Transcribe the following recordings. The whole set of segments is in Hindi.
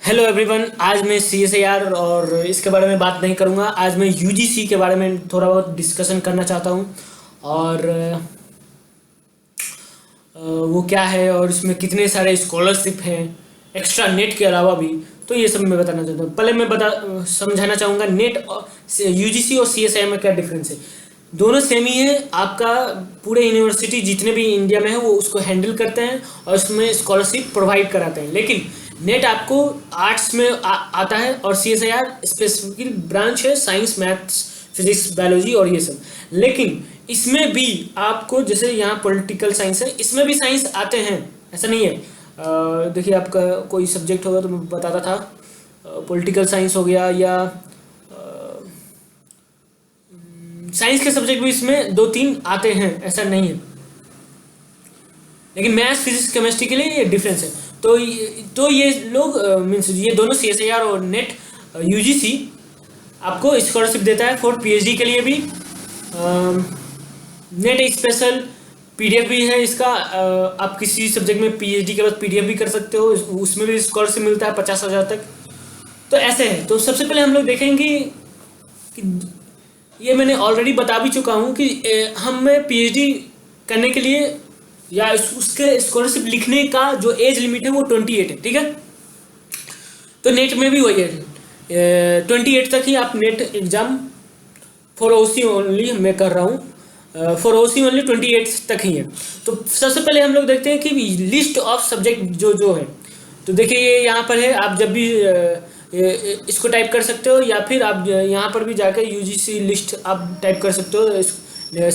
Hello everyone. आज मैं CSIR और इसके बारे में बात नहीं करूंगा। आज मैं UGC के बारे में थोड़ा बहुत डिस्कशन करना चाहता हूं और वो क्या है और इसमें कितने सारे स्कॉलरशिप हैं एक्स्ट्रा नेट के अलावा भी। तो ये सब मैं बताना चाहता हूँ। पहले मैं समझाना चाहूँगा नेट और UGC और CSIR में क्या डिफरेंस है। दोनों सेम ही है। आपका पूरे यूनिवर्सिटी जितने भी इंडिया में है वो उसको हैंडल करते हैं और उसमें स्कॉलरशिप प्रोवाइड कराते हैं। लेकिन नेट आपको आर्ट्स में आता है और CSIR स्पेसिफिक ब्रांच है साइंस मैथ्स फिजिक्स बायोलॉजी और ये सब। लेकिन इसमें भी आपको जैसे यहाँ पॉलिटिकल साइंस है, इसमें भी साइंस आते हैं, ऐसा नहीं है। देखिए आपका कोई सब्जेक्ट होगा तो मैं बताता था, पॉलिटिकल साइंस हो गया या साइंस के सब्जेक्ट भी इसमें दो तीन आते हैं, ऐसा नहीं है। लेकिन मैथ्स फिजिक्स केमिस्ट्री के लिए ये डिफरेंस है। तो ये लोग मीन्स ये दोनों CSIR और नेट UGC आपको स्कॉलरशिप देता है फॉर PhD के लिए भी। नेट स्पेशल PDF भी है इसका। आप किसी सब्जेक्ट में PhD के बाद PDF भी कर सकते हो, उसमें भी स्कॉलरशिप मिलता है 50,000 तक। तो ऐसे है। तो सबसे पहले हम लोग देखेंगे कि ये मैंने ऑलरेडी बता भी चुका हूँ कि हमें PhD करने के लिए या उसके स्कॉलरशिप लिखने का जो एज लिमिट है वो 28 है, ठीक है। तो नेट में भी वही है, 28 तक ही आप net exam for OC only मैं कर रहा हूँ। फॉर OC ओनली 28 तक ही है। तो सबसे पहले हम लोग देखते हैं कि लिस्ट ऑफ सब्जेक्ट जो है। तो देखिए ये यहाँ पर है। आप जब भी इसको टाइप कर सकते हो या फिर आप यहाँ पर भी जाकर UGC लिस्ट आप टाइप कर सकते हो इस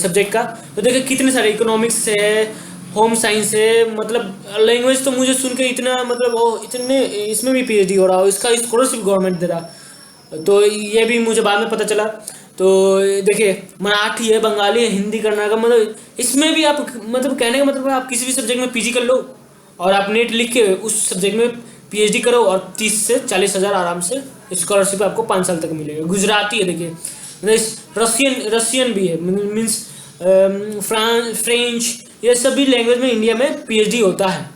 सब्जेक्ट का। तो देखिए कितने सारे इकोनॉमिक्स है, होम साइंस है, मतलब लैंग्वेज तो मुझे सुन के इतना मतलब वो इतने इसमें भी PhD हो रहा हो, इसका स्कॉलरशिप गवर्नमेंट दे रहा। तो ये भी मुझे बाद में पता चला। तो देखिए मराठी है, बंगाली है, हिंदी करना का मतलब इसमें भी आप मतलब कहने का मतलब आप किसी भी सब्जेक्ट में PG कर लो और आप नेट लिख के उस सब्जेक्ट में PhD करो और 30 से 40,000 आराम से स्कॉलरशिप आपको 5 साल तक मिलेगा। गुजराती है, देखिए रशियन भी है, मीन्स फ्रेंच, ये सभी लैंग्वेज में इंडिया में PhD होता है।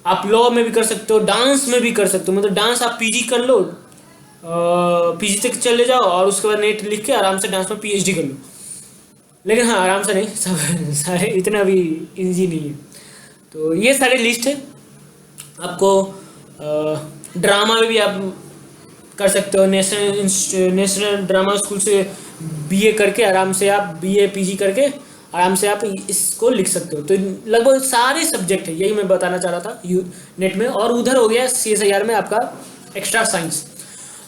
आप लॉ में भी कर सकते हो, डांस में भी कर सकते हो। मतलब डांस आप PG कर लो, PG तक चले जाओ और उसके बाद नेट लिख के आराम से डांस में PhD कर लो। लेकिन हाँ आराम से नहीं, सब सारे इतना भी इजी नहीं है। तो ये सारे लिस्ट है। आपको ड्रामा में भी आप कर सकते हो। नेशनल ड्रामा स्कूल से BA करके आराम से आप BA PG करके आराम से आप इसको लिख सकते हो। तो लगभग सारे सब्जेक्ट है, यही मैं बताना चाह रहा था नेट में। और उधर हो गया CSIR में आपका एक्स्ट्रा साइंस।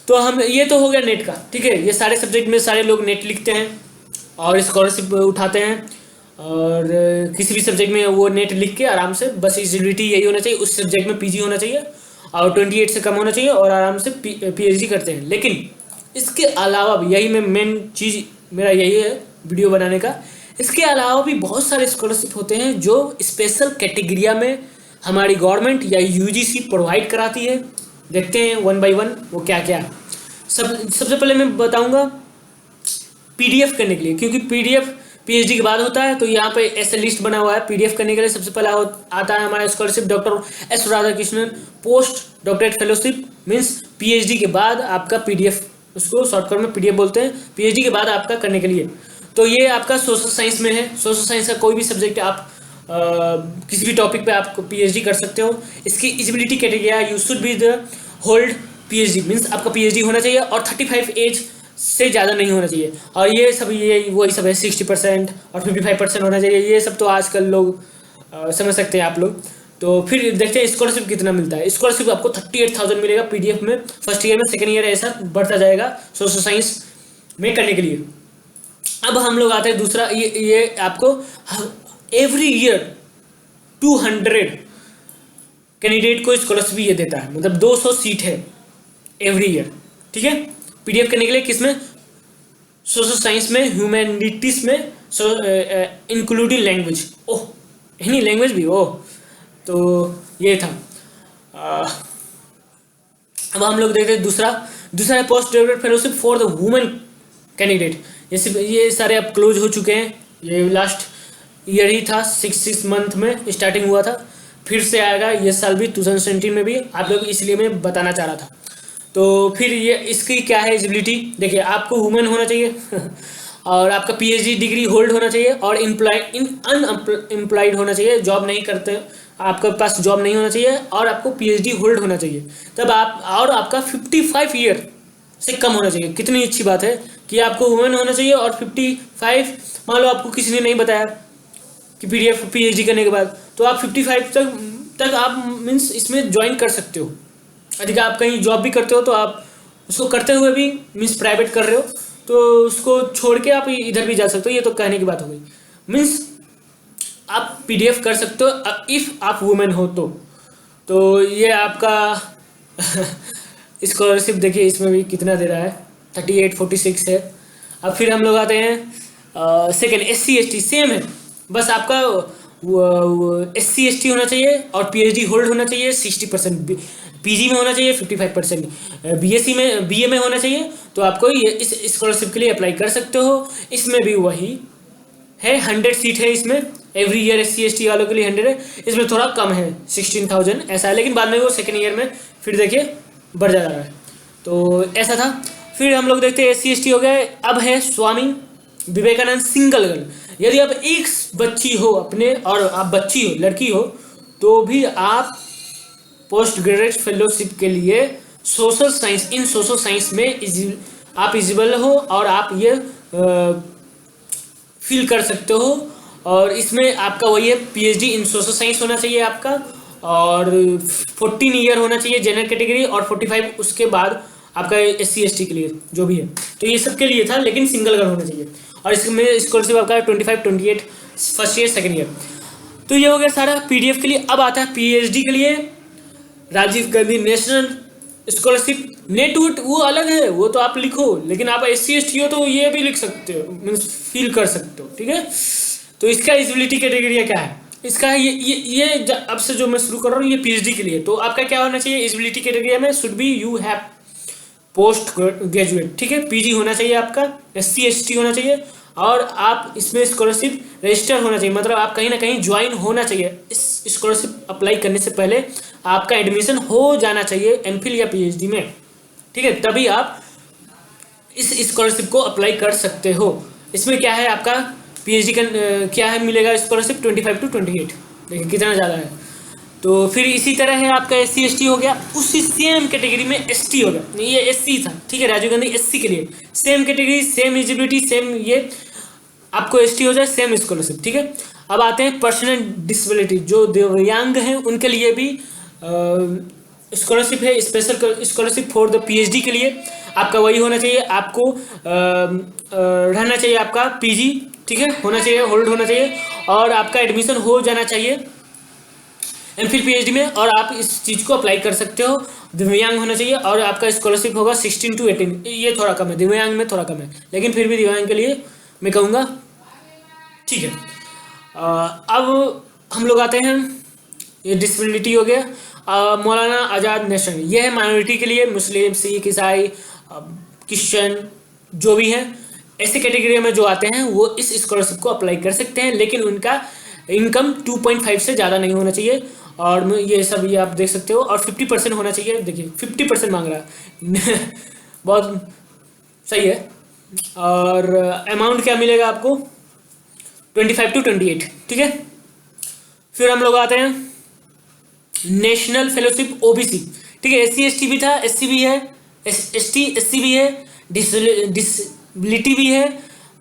तो हम ये तो हो गया नेट का, ठीक है। ये सारे सब्जेक्ट में सारे लोग नेट लिखते हैं और स्कॉलरशिप उठाते हैं। और किसी भी सब्जेक्ट में वो नेट लिख के आराम से, बस एलिजिबिलिटी यही होना चाहिए, उस सब्जेक्ट में PG होना चाहिए और 28 से कम होना चाहिए और आराम से PhD करते हैं। लेकिन इसके अलावा भी, यही में मेन चीज़ मेरा यही है वीडियो बनाने का, इसके अलावा भी बहुत सारे स्कॉलरशिप होते हैं जो स्पेशल कैटेगरिया में हमारी गवर्नमेंट या UGC प्रोवाइड कराती है। देखते हैं वन बाय वन वो क्या क्या है। सबसे पहले मैं बताऊंगा PDF करने के लिए, क्योंकि PDF PhD के बाद होता है। तो यहाँ पे ऐसा लिस्ट बना हुआ है। PDF करने के लिए सबसे पहला आता है हमारा scholarship doctor S Radhakrishnan post doctorate fellowship, means PhD के बाद आपका PDF, उसको शॉर्टकट में PDF बोलते हैं, PhD के बाद आपका करने के लिए। तो ये आपका सोशल साइंस में है। सोशल साइंस का कोई भी सब्जेक्ट आप किसी भी टॉपिक पे आप PhD कर सकते हो। इसकी eligibility category you should be the hold PhD, means आपका PhD होना चाहिए और 35 एज से ज़्यादा नहीं होना चाहिए। और ये सब ये वही सब है, 60% और 55% होना चाहिए। ये सब तो आजकल लोग समझ सकते हैं आप लोग। तो फिर देखते हैं स्कॉलरशिप कितना मिलता है। स्कॉलरशिप आपको 38,000 मिलेगा PDF में फर्स्ट ईयर में, सेकेंड ईयर ऐसा बढ़ता जाएगा सोशल साइंस में करने के लिए। अब हम लोग आते हैं दूसरा, ये आपको एवरी ईयर 200 कैंडिडेट को स्कॉलरशिप ये देता है, मतलब 200 सीट है एवरी ईयर, ठीक है। PDF करने के लिए किसमें, सोशल साइंस में, ह्यूमैनिटीज में, इंक्लूडिंग लैंग्वेज। ओह नहीं, लैंग्वेज भी, ओह तो ये था। अब हम लोग देखते हैं दूसरा है post graduate fellowship for the women candidate. ये सारे अब क्लोज हो चुके हैं। ये लास्ट ईयर ही था, 6 मंथ में स्टार्टिंग हुआ था। फिर से आएगा ये साल भी 2017 में भी आप लोग, इसलिए मैं बताना चाह रहा था। तो फिर ये इसकी क्या है एलिजिबिलिटी, देखिए आपको वुमेन होना चाहिए और आपका पीएचडी डिग्री होल्ड होना चाहिए और अनएम्प्लॉयड होना चाहिए, जॉब नहीं करते, आपके पास जॉब नहीं होना चाहिए और आपको पीएचडी होल्ड होना चाहिए तब आप, और आपका 55 ईयर से कम होना चाहिए। कितनी अच्छी बात है कि आपको वुमेन होना चाहिए और 55, मान लो आपको किसी ने नहीं बताया कि पीएचडी करने के बाद, तो आप 55 तक आप मीन्स इसमें ज्वाइन कर सकते हो। यदि आप कहीं जॉब भी करते हो तो आप उसको करते हुए भी मीन्स प्राइवेट कर रहे हो तो उसको छोड़ के आप इधर भी जा सकते हो। ये तो कहने की बात हो गई, मीन्स आप पीडीएफ कर सकते हो इफ़ आप वुमेन हो तो ये आपका स्कॉलरशिप देखिए इसमें भी कितना दे रहा है, 3846 है। अब फिर हम लोग आते हैं सेकेंड, SC ST सेम है, बस आपका SC ST होना चाहिए और पीएचडी होल्ड होना चाहिए 60%, पीजी में होना चाहिए 55%, बीएससी में बीए में होना चाहिए, तो आपको ये इस स्कॉलरशिप के लिए अप्लाई कर सकते हो। इसमें भी वही है, 100 सीट है इसमें, एवरी ईयर SC ST वालों के लिए 100 है। इसमें थोड़ा कम है 16,000 ऐसा है, लेकिन बाद में वो सेकेंड ईयर में फिर देखिए बढ़ जा रहा है। तो ऐसा था। फिर हम लोग देखते हैं SC ST हो गए। अब है स्वामी विवेकानंद सिंगल गर्ल। यदि आप एक बच्ची हो अपने और आप बच्ची हो, लड़की हो, तो भी आप पोस्ट ग्रेजुएट फेलोशिप के लिए सोशल साइंस, इन सोशल साइंस में आप एलिजिबल हो और आप ये फील कर सकते हो। और इसमें आपका वही है पीएचडी इन सोशल साइंस होना चाहिए आपका, और 14 ईयर होना चाहिए जनरल कैटेगरी और 45 उसके बाद आपका SC ST के लिए जो भी है। तो ये सब के लिए था, लेकिन सिंगल गर्ल होना चाहिए। और इसमें स्कॉलरशिप आपका 25 28 फर्स्ट ईयर सेकेंड ईयर। तो ये हो गया सारा पीडीएफ के लिए। अब आता है पीएचडी के लिए, Rajiv Gandhi national scholarship. NET वुट वो अलग है, वो तो आप लिखो, लेकिन आप SC ST हो तो ये भी लिख सकते हो, मीन्स फील कर सकते हो, ठीक है। तो इसका एलिजिबिलिटी क्राइटेरिया क्या है इसका है, ये अब से जो मैं शुरू कर रहा हूँ ये पीएचडी के लिए। तो आपका क्या होना चाहिए एलिजिबिलिटी क्राइटेरिया में, should be you have post graduate, ठीक है, पीजी होना चाहिए आपका, SC ST होना चाहिए, और आप इसमें स्कॉलरशिप रजिस्टर होना चाहिए, मतलब आप कहीं ना कहीं ज्वाइन होना चाहिए। इस स्कॉलरशिप अप्लाई करने से पहले आपका एडमिशन हो जाना चाहिए एमफिल या पीएचडी में, ठीक है, तभी आप इस स्कॉलरशिप को अप्लाई कर सकते हो। इसमें क्या है आपका पीएचडी का क्या है मिलेगा स्कॉलरशिप 25 to 28, देखिए कितना ज़्यादा है। तो फिर इसी तरह है आपका SC ST हो गया, उसी सेम कैटेगरी में ST हो गया, ये SC था, ठीक है, राजीव गांधी SC के लिए same category, same eligibility, same ये आपको ST हो जाए, सेम स्कॉलरशिप, ठीक है। अब आते हैं पर्सनल डिसेबिलिटी, जो दिव्यांग हैं उनके लिए भी स्कॉलरशिप है, special scholarship for the PhD के लिए आपका वही होना चाहिए, आपको रहना चाहिए आपका पीजी, ठीक है, होना चाहिए, होल्ड होना चाहिए, और आपका एडमिशन हो जाना चाहिए एमफिल पीएचडी में, और आप इस चीज़ को अप्लाई कर सकते हो। दिव्यांग होना चाहिए और आपका स्कॉलरशिप होगा 16 to 18, ये थोड़ा कम है, दिव्यांग में थोड़ा कम है, लेकिन फिर भी दिव्यांग के लिए मैं कहूँगा ठीक है। अब हम लोग आते हैं, ये डिसेबिलिटी हो गया। मौलाना आज़ाद नेशनल, ये है माइनॉरिटी के लिए, मुस्लिम, सिख, ईसाई, क्रिश्चियन जो भी हैं, ऐसे कैटेगरी में जो आते हैं वो इस स्कॉलरशिप को अप्लाई कर सकते हैं, लेकिन उनका इनकम 2.5 से ज़्यादा नहीं होना चाहिए, और ये सब ये आप देख सकते हो, और 50% होना चाहिए, देखिए 50% मांग रहा है बहुत सही है। और अमाउंट क्या मिलेगा आपको 25 to 28, ठीक है। फिर हम लोग आते हैं नेशनल फेलोशिप OBC, ठीक है, SC ST भी था, SC भी है, ST SC भी है, डिसेबिलिटी भी है,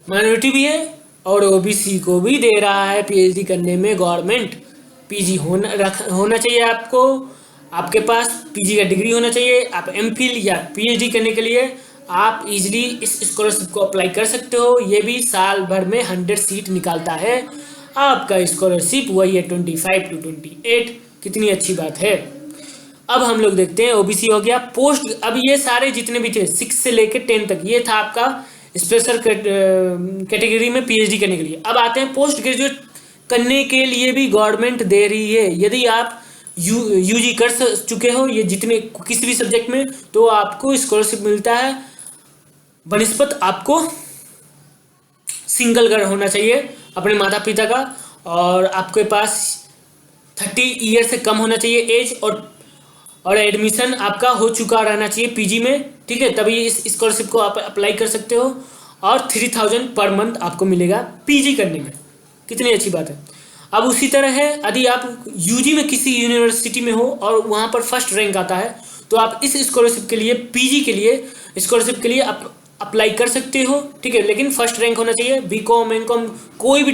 माइनॉरिटी भी है, और OBC को भी दे रहा है पीएचडी करने में गवर्नमेंट। पीजी होना चाहिए आपको, आपके पास पीजी का डिग्री होना चाहिए, आप एमफिल या पीएचडी करने के लिए आप इजीली इस स्कॉलरशिप को अप्लाई कर सकते हो। ये भी साल भर में 100 सीट निकालता है, आपका स्कॉलरशिप वही है 25 to 28, कितनी अच्छी बात है। अब हम लोग देखते हैं OBC हो गया, पोस्ट, अब ये सारे जितने भी थे 6 से लेकर 10 तक, ये था आपका स्पेशल कैटेगरी में पीएचडी करने के लिए। अब आते हैं पोस्ट ग्रेजुएट करने के लिए भी गवर्नमेंट दे रही है, यदि आप यूजी कर चुके हो ये जितने किसी भी सब्जेक्ट में, तो आपको स्कॉलरशिप मिलता है, बनिस्पत आपको सिंगल घर होना चाहिए अपने माता पिता का, और आपके पास 30 ईयर से कम होना चाहिए एज, और एडमिशन आपका हो चुका रहना चाहिए पीजी में, ठीक है, तभी इस स्कॉलरशिप को आप अप्लाई कर सकते हो। और 3000 पर मंथ आपको मिलेगा पीजी करने में। कितनी अच्छी बात है। अब उसी तरह है, यदि आप यूजी में किसी यूनिवर्सिटी में हो और वहाँ पर फर्स्ट रैंक आता है, तो आप इस स्कॉलरशिप के लिए, पीजी के लिए स्कॉलरशिप के लिए अप्लाई कर सकते हो, ठीक है, लेकिन फर्स्ट रैंक होना चाहिए। बीकॉम, एमकॉम, कोई भी,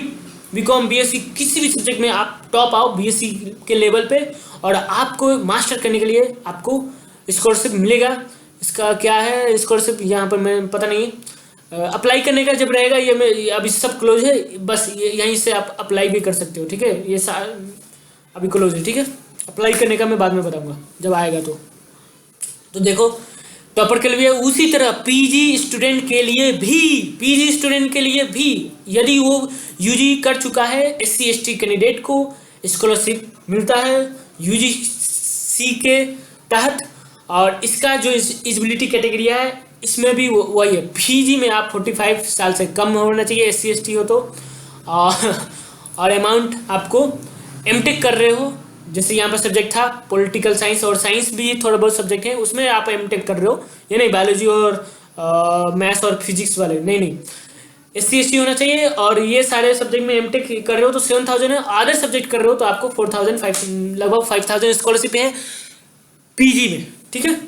बीकॉम, बीएससी, किसी भी सब्जेक्ट में आप टॉप आओ बीएससी के लेवल पे, और आपको मास्टर करने के लिए आपको स्कॉलरशिप मिलेगा। इसका क्या है स्कॉलरशिप, यहाँ पर मैं पता नहीं, अप्लाई करने का जब रहेगा, ये अभी सब क्लोज है, बस यहीं से आप अप्लाई भी कर सकते हो, ठीक है, ये अभी क्लोज है, ठीक है। अप्लाई करने का मैं बाद में बताऊंगा जब आएगा। तो देखो, टॉपर के लिए उसी तरह पीजी स्टूडेंट के लिए भी यदि वो यूजी कर चुका है, एससी एसटी कैंडिडेट को स्कॉलरशिप मिलता है यूजीसी के तहत। और इसका जो एलिजिबिलिटी कैटेगरी है, इसमें भी वही है, पीजी में आप 45 साल से कम होना चाहिए एससी एसटी हो तो, और अमाउंट आपको एमटेक कर रहे हो, जैसे यहाँ पर सब्जेक्ट था पॉलिटिकल साइंस, और साइंस भी थोड़ा बहुत सब्जेक्ट है उसमें आप एमटेक कर रहे हो, ये नहीं बायोलॉजी और मैथ्स और फिजिक्स वाले, नहीं, एससी एसटी होना चाहिए। और ये सारे सब्जेक्ट में एमटेक कर रहे हो तो 7000 है, अदर सब्जेक्ट कर रहे हो तो आपको 4000, लगभग 5000 स्कॉलरशिप है पीजी में, ठीक है।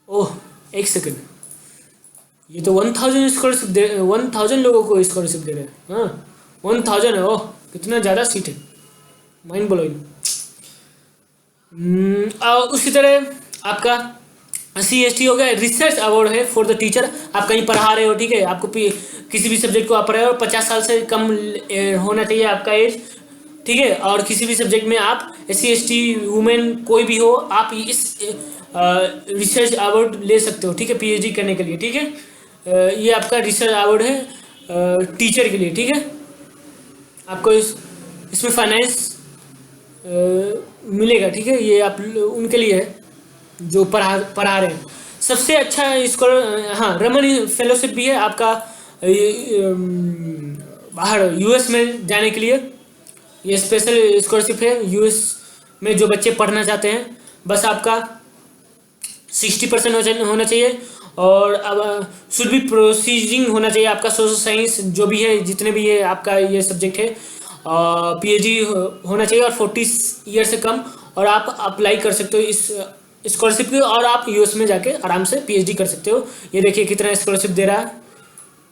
ओह, एक सेकंड, ये तो 1000 स्कॉलरशिप 1000 लोगों को स्कॉलरशिप दे रहे हैं, हाँ 1000 है। ओह, कितना ज़्यादा सीट है, माइंड ब्लोइंग। उसी तरह आपका CST हो गया, रिसर्च अवार्ड है फॉर द टीचर। आप कहीं पढ़ा रहे हो, ठीक है, आपको किसी भी सब्जेक्ट को आप पढ़ा रहे हो, 50 साल से कम होना चाहिए आपका एज, ठीक है, और किसी भी सब्जेक्ट में आप SC/ST वुमेन कोई भी हो, आप इस रिसर्च अवार्ड ले सकते हो, ठीक है, PhD करने के लिए, ठीक है। ये आपका रिसर्च अवार्ड है टीचर के लिए, ठीक है। आपको इसमें फाइनेंस मिलेगा, ठीक है, ये आप उनके लिए है जो पढ़ा रहे हैं। सबसे अच्छा स्कॉलर, हाँ, रमन फेलोशिप भी है आपका बाहर US में जाने के लिए, ये स्पेशल स्कॉलरशिप है US में जो बच्चे पढ़ना चाहते हैं। बस आपका 60% होना चाहिए, और अब शुड भी प्रोसीजिंग होना चाहिए आपका सोशल साइंस जो भी है, जितने भी है आपका ये सब्जेक्ट है, PhD होना चाहिए, और 40 ईयर से कम, और आप अप्लाई कर सकते हो इस स्कॉलरशिप की, और आप US में जाके आराम से PhD कर सकते हो। ये देखिए कितना स्कॉलरशिप दे रहा है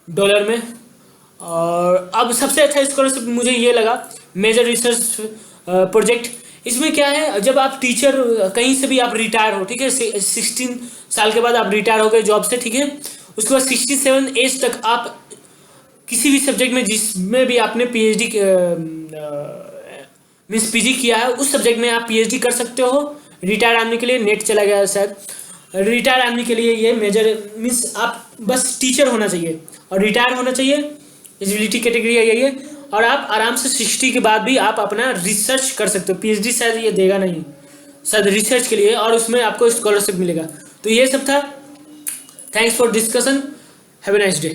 डॉलर में। और अब सबसे अच्छा स्कॉलरशिप मुझे ये लगा, मेजर रिसर्च प्रोजेक्ट। इसमें क्या है, जब आप टीचर कहीं से भी आप रिटायर हो, ठीक है, 16 साल के बाद आप रिटायर हो गए जॉब से, ठीक है, उसके बाद 67 एज तक आप किसी भी सब्जेक्ट में जिसमें भी आपने PhD मीन्स PG किया है, उस सब्जेक्ट में आप PhD कर सकते हो। रिटायर आदमी के लिए, नेट चला गया शायद, रिटायर आदमी के लिए ये मेजर मीन्स आप बस टीचर होना चाहिए और रिटायर होना चाहिए, एलिजिबिलिटी कैटेगरी है यही है, और आप आराम से 60 के बाद भी आप अपना रिसर्च कर सकते हो। PhD शायद ये देगा नहीं, शायद रिसर्च के लिए, और उसमें आपको स्कॉलरशिप मिलेगा। तो ये सब था। Thanks for discussion, have a nice day.